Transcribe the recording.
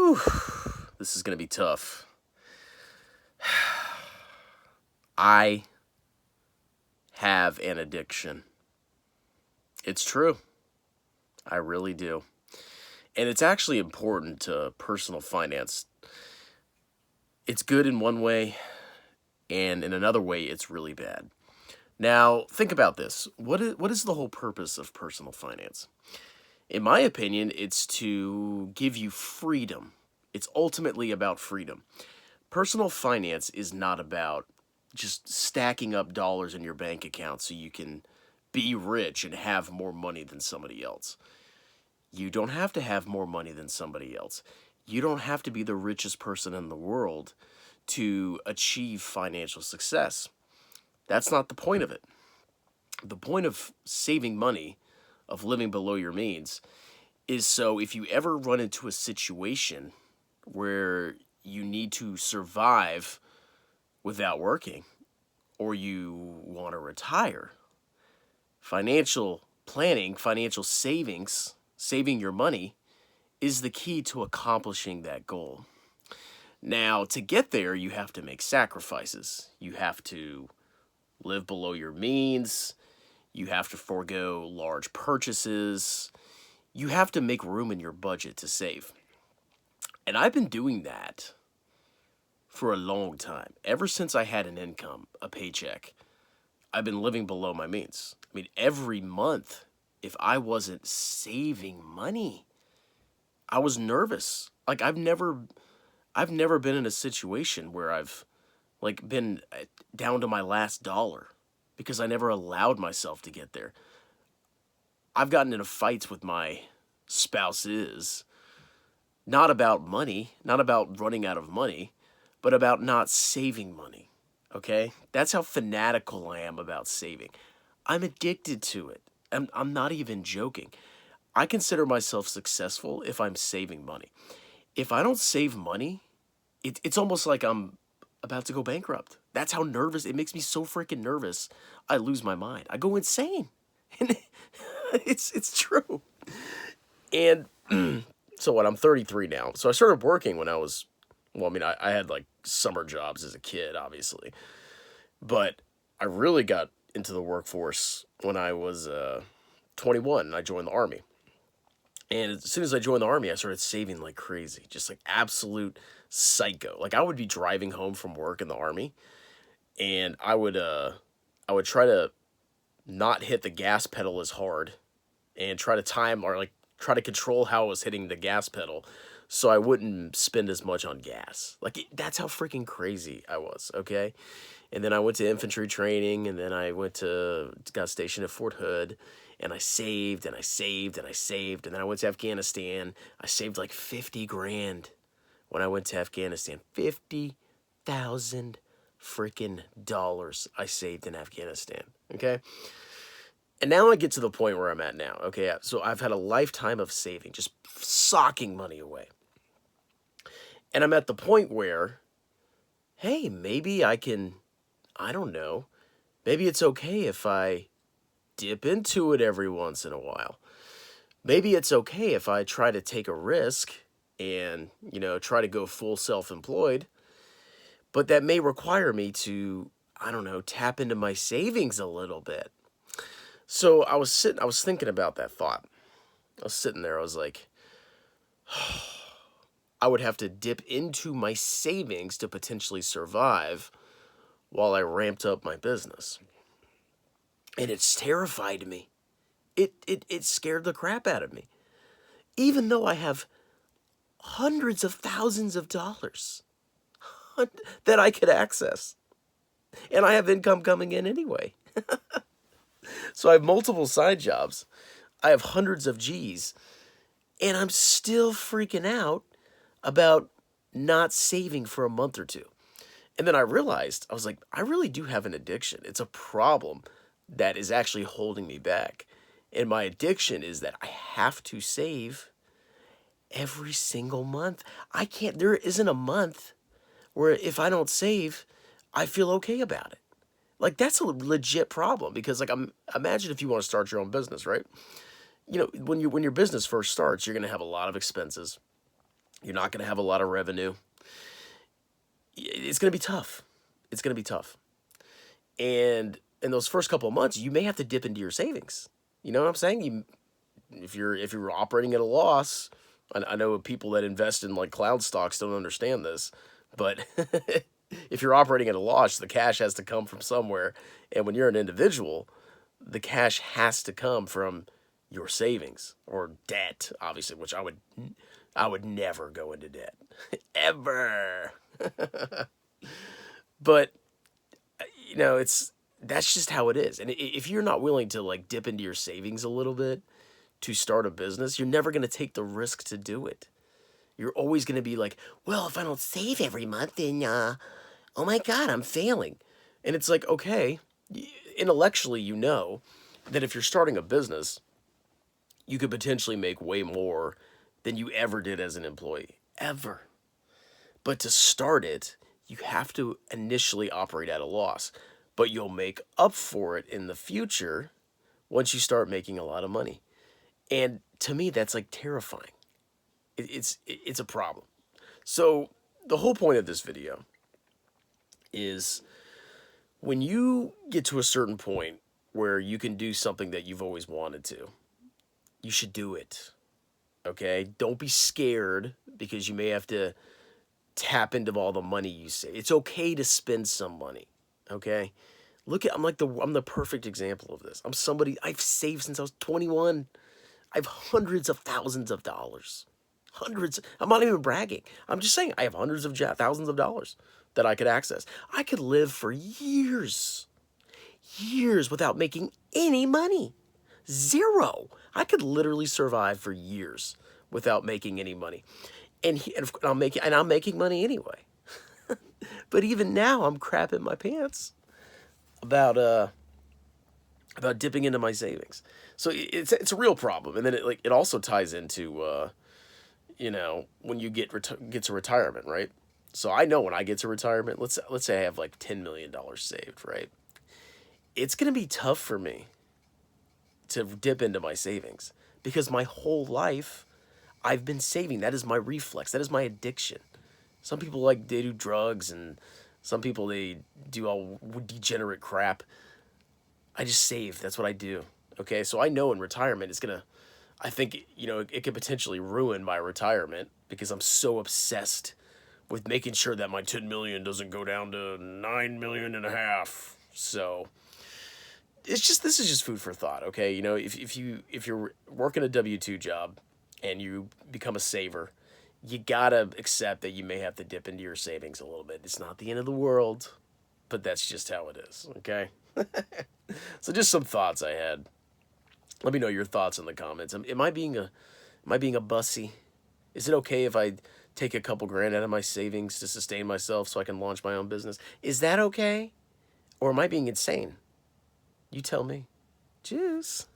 Whew, this is going to be tough. I have an addiction. It's true. I really do. And it's actually important to personal finance. It's good in one way, and in another way, it's really bad. Now, think about this. What is the whole purpose of personal finance? In my opinion, it's to give you freedom. It's ultimately about freedom. Personal finance is not about just stacking up dollars in your bank account so you can be rich and have more money than somebody else. You don't have to have more money than somebody else. You don't have to be the richest person in the world to achieve financial success. That's not the point of it. The point of saving money, of living below your means, is so if you ever run into a situation where you need to survive without working, or you want to retire, financial planning, financial savings, saving your money is the key to accomplishing that goal. Now, to get there, you have to make sacrifices. You have to live below your means. You have to forego large purchases. You have to make room in your budget to save. And I've been doing that for a long time. Ever since I had an income, a paycheck, I've been living below my means. I mean, every month, if I wasn't saving money, I was nervous. Like I've never been in a situation where I've been down to my last dollar because I never allowed myself to get there. I've gotten into fights with my spouses, not about money, not about running out of money, but about not saving money. Okay? That's how fanatical I am about saving. I'm addicted to it. I'm not even joking. I consider myself successful if I'm saving money. If I don't save money, it's almost like I'm about to go bankrupt. That's how nervous it makes me. So freaking nervous. I lose my mind. I go insane. And it's true. And so what? I'm 33 now. So I started working when I was, I had like summer jobs as a kid, obviously, but I really got into the workforce when I was 21 and I joined the Army. And as soon as I joined the Army, I started saving like crazy, just like absolute psycho. Like I would be driving home from work in the Army, and I would try to not hit the gas pedal as hard, and try to time or like try to control how I was hitting the gas pedal, so I wouldn't spend as much on gas. That's how freaking crazy I was. Okay, and then I went to infantry training, and then I got stationed at Fort Hood. And I saved and I saved and I saved. And then I went to Afghanistan. I saved like 50 grand when I went to Afghanistan. 50,000 freaking dollars I saved in Afghanistan. Okay. And now I get to the point where I'm at now. Okay. So I've had a lifetime of saving, just socking money away. And I'm at the point where, hey, maybe I don't know, maybe it's okay if I dip into it every once in a while. Maybe it's okay if I try to take a risk and, try to go full self-employed, but that may require me to, tap into my savings a little bit. So I was thinking about that thought. I was sitting there, I was like, I would have to dip into my savings to potentially survive while I ramped up my business. And it's terrified me. It scared the crap out of me. Even though I have hundreds of thousands of dollars that I could access. And I have income coming in anyway. So I have multiple side jobs. I have hundreds of G's. And I'm still freaking out about not saving for a month or two. And then I realized, I was like, I really do have an addiction. It's a problem that is actually holding me back. And my addiction is that I have to save every single month. There isn't a month where if I don't save, I feel okay about it. Like that's a legit problem because imagine if you want to start your own business, right? When your business first starts, you're going to have a lot of expenses. You're not going to have a lot of revenue. It's going to be tough. It's going to be tough. And in those first couple of months, you may have to dip into your savings. You know what I'm saying? If you're operating at a loss, I know people that invest in like cloud stocks don't understand this, but if you're operating at a loss, the cash has to come from somewhere. And when you're an individual, the cash has to come from your savings or debt, obviously, which I would never go into debt. Ever. But that's just how it is. And if you're not willing to like dip into your savings a little bit to start a business, you're never going to take the risk to do it. You're always going to be like, well, if I don't save every month, then, oh my God, I'm failing. And it's like, okay, intellectually, you know that if you're starting a business, you could potentially make way more than you ever did as an employee. Ever. But to start it, you have to initially operate at a loss. But you'll make up for it in the future once you start making a lot of money. And to me, that's like terrifying. It's a problem. So the whole point of this video is when you get to a certain point where you can do something that you've always wanted to, you should do it. Okay? Don't be scared because you may have to tap into all the money you save. It's okay to spend some money. Okay? I'm the perfect example of this. I'm somebody I've saved since I was 21. I have hundreds of thousands of dollars. Hundreds. I'm not even bragging. I'm just saying I have hundreds of thousands of dollars that I could access. I could live for years without making any money. Zero. I could literally survive for years without making any money. And I'm making money anyway. But even now I'm crapping my pants about dipping into my savings. So it's a real problem. And then it also ties into when you get to retirement, right? So I know when I get to retirement, let's say I have like $10 million saved, right? It's going to be tough for me to dip into my savings because my whole life I've been saving. That is my reflex. That is my addiction. Some people they do drugs, and some people they do all degenerate crap. I just save. That's what I do. Okay, so I know in retirement I think it could potentially ruin my retirement because I'm so obsessed with making sure that my 10 million doesn't go down to 9 million and a half. So this is just food for thought. Okay, if you're working a W-2 job and you become a saver, you gotta accept that you may have to dip into your savings a little bit. It's not the end of the world, but that's just how it is. Okay. So just some thoughts I had. Let me know your thoughts in the comments. Am I being a bussy? Is it okay if I take a couple grand out of my savings to sustain myself so I can launch my own business? Is that okay? Or am I being insane? You tell me. Cheers.